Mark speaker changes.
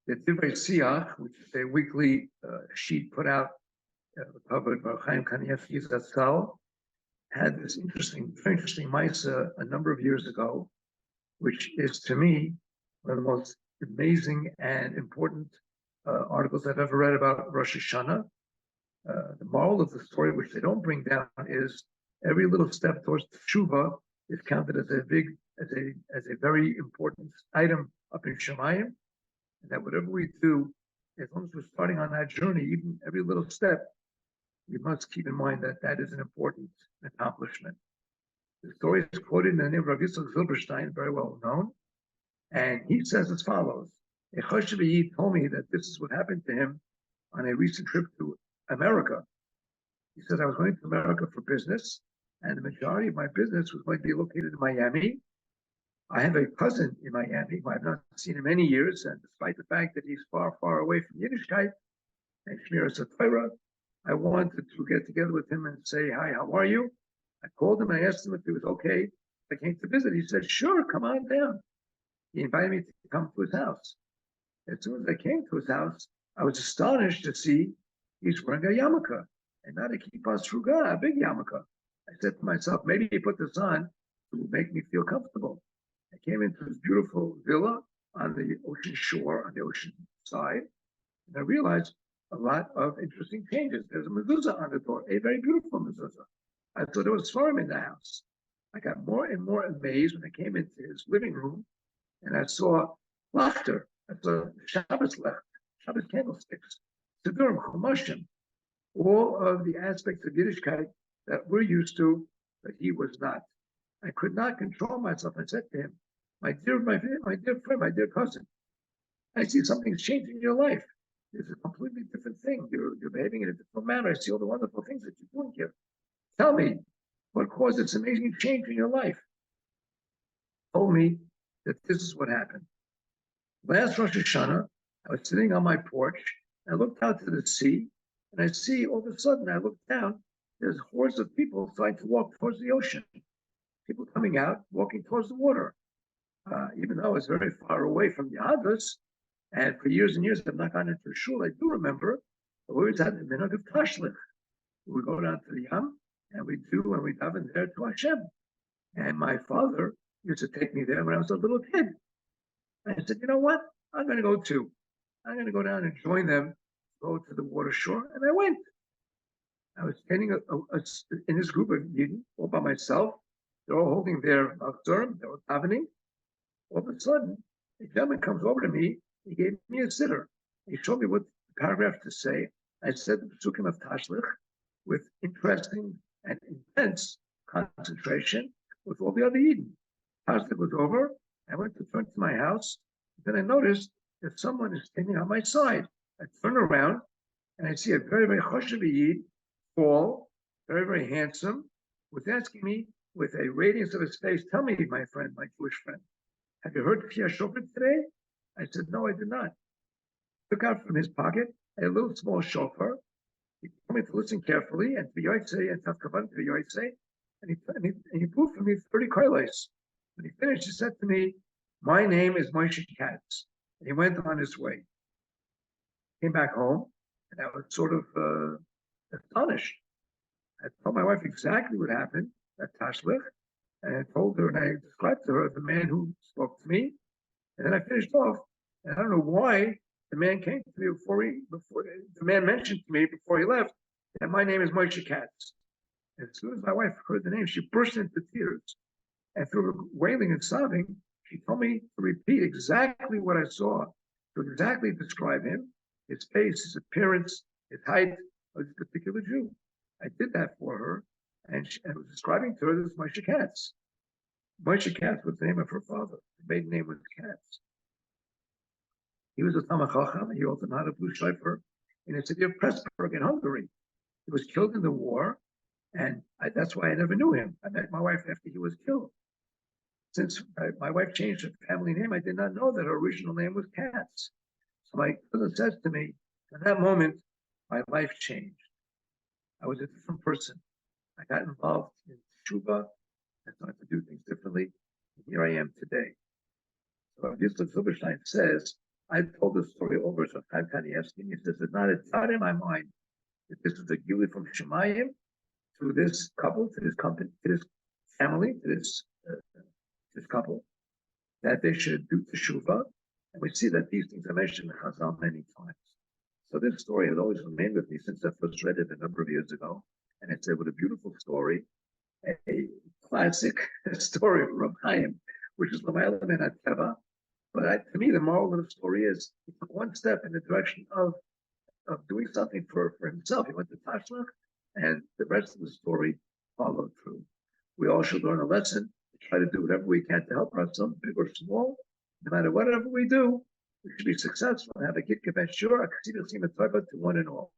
Speaker 1: The Divrei Siach, which is a weekly sheet put out, covered by Chaim Kanievsky Zatzal, had this very interesting Maisa a number of years ago, which is to me one of the most amazing and important articles I've ever read about Rosh Hashana. The moral of the story, which they don't bring down, is every little step towards tshuva is counted as a very important item up in Shemayim, and that whatever we do, as long as we're starting on that journey, even every little step, we must keep in mind that that is an important accomplishment. The story is quoted in the name of Rav Yitzchak Zilberstein, very well known, and he says as follows: a Choshev told me that this is what happened to him on a recent trip to America. He said, I was going to America for business, and the majority of my business was going to be located in Miami. I have a cousin in Miami who I've not seen in many years, and despite the fact that he's far, far away from Yiddishkeit and Shmiras HaTorah, I wanted to get together with him and say, hi, how are you? I called him, I asked him if it was okay. I came to visit. He said, sure, come on down. He invited me to come to his house. As soon as I came to his house, I was astonished to see he's wearing a yarmulke, and not a kippah sruga, a big yarmulke. I said to myself, maybe he put this on to make me feel comfortable. I came into this beautiful villa on the ocean shore, on the ocean side, and I realized a lot of interesting changes. There's a mezuzah on the door, a very beautiful mezuzah. I thought there was farm in the house. I got more and more amazed when I came into his living room, and I saw laughter. I saw Shabbos left, Shabbos candlesticks, Sidurim, Chumashim, all of the aspects of Yiddishkeit that we're used to, but he was not. I could not control myself. I said to him, my dear friend, my dear cousin, I see something's changed in your life. It's a completely different thing. You're behaving in a different manner. I see all the wonderful things that you're doing here. Tell me, what caused this amazing change in your life? He told me that this is what happened. Last Rosh Hashana, I was sitting on my porch. I looked out to the sea, and I see all of a sudden, I look down, there's hordes of people trying to walk towards the ocean. People coming out, walking towards the water. Even though I was very far away from the Advas, and for years and years I've not gone into a shul, I do remember we always had the minhag of Tashlich. We go down to the Yam, and we daven there to Hashem. And my father used to take me there when I was a little kid. I said, you know what? I'm going to go too. I'm going to go down and join them, go to the water shore, and I went. I was standing in this group of Yidden, all by myself. They're all holding their Machzorim, they were davening. All of a sudden, a gentleman comes over to me. He gave me a sitter. He showed me what paragraph to say. I said the Pesukim of Tashlich with interesting and intense concentration with all the other Yidden. Tashlich was over. I went to turn to my house. Then I noticed that someone is standing on my side. I turn around and I see a very, very choshev Yid, tall, very, very handsome, was asking me with a radiance of his face, tell me, my friend, my Jewish friend, have you heard Kriyas Shofar today? I said, no, I did not. Took out from his pocket a little small shofar. He told me to listen carefully and to be yotzei and to kavan to be yotzei. And he blew for me 30 koilos. When he finished, he said to me, my name is Moshe Katz. And he went on his way. Came back home, and I was sort of astonished. I told my wife exactly what happened at Tashlich, and I told her, and I described to her the man who spoke to me, and then I finished off. And I don't know why the man came to me before the man mentioned to me before he left that my name is Moshe Katz. And as soon as my wife heard the name, she burst into tears, and through wailing and sobbing, she told me to repeat exactly what I saw, to exactly describe him, his face, his appearance, his height of this particular Jew. I did that for her, and I was describing to her this Moshe Katz. Moshe Katz was the name of her father. The maiden name was Katz. He was a Talmid Chacham. He also had a blue shofar in the city of Pressburg in Hungary. He was killed in the war, and that's why I never knew him. I met my wife after he was killed. Since my wife changed her family name, I did not know that her original name was Katz. So my cousin says to me, at that moment, my life changed. I was a different person. I got involved in Tshuva. I started to do things differently. And here I am today. So Yitzchak Silberstein says, I told this story over to Chaim Kanievsky, and he says, it's not a thought in my mind that this is a gili from Shemayim to this couple, to this company, to this family, to this couple, that they should do teshuvah. And we see that these things are mentioned in Chazal many times. So this story has always remained with me since I first read it a number of years ago. And it's a beautiful story, a classic story from Chaim, which is L'mayla min hateva. But to me, the moral of the story is he took one step in the direction of doing something for himself. He went to Tashlach, and the rest of the story followed through. We all should learn a lesson, try to do whatever we can to help ourselves, big or small. No matter whatever we do, we should be successful and have a git ben shura, to one and all.